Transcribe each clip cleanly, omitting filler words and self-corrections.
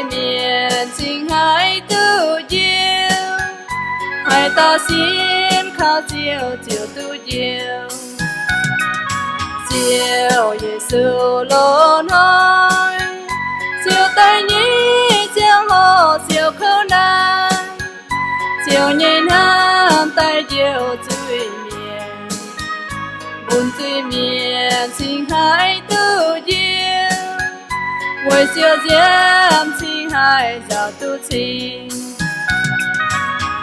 最面情海都有，海到心靠就都有，就耶稣落来，就带你将好就可难，就nhìn hắn tay điều最面，本最面情海都有。为小将情海找都情，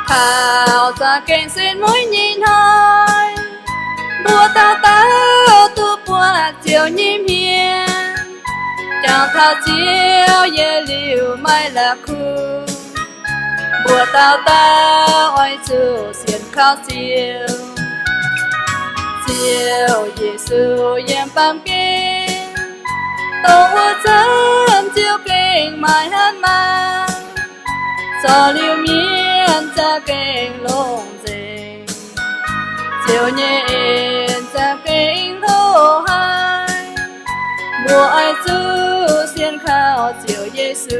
靠ta kèn xin mỗi nhìn hỏi, bùa tao tu qua chiều nhím hiền, chàng thao chiều ye liu mai là khu, bùa tao oai chu xiên khao chiều, chiều Giêsu yem bám kinh. Tôi chân chiếu kinh mai hát mang, cho liêu miên cha kinh lông dình, chiều nhẹ cha kinh thô hai, mùa ai chú xiên khao chiều Giêsu.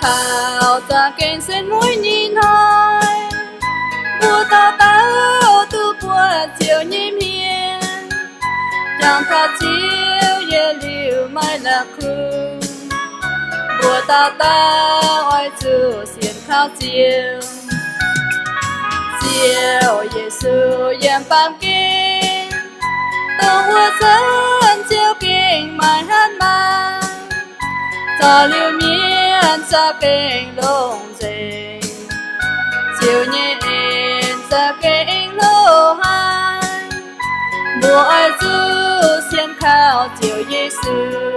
Khảo ta kèn xin mỗi nhìn hỏi, bùa tao tu qua chiều nhím hiền, chàng thao chiều ye liu mai là khu, bùa tao oai chu xiên khao chiều, chiều Giêsu yem bám kinh, tôi chân chiều kinh mai hát mang, cho liêu miên cha kinh lông dình, chiều nhẹ cha kinh lô hai, mùa ai chú xiên khao chiều Giêsu.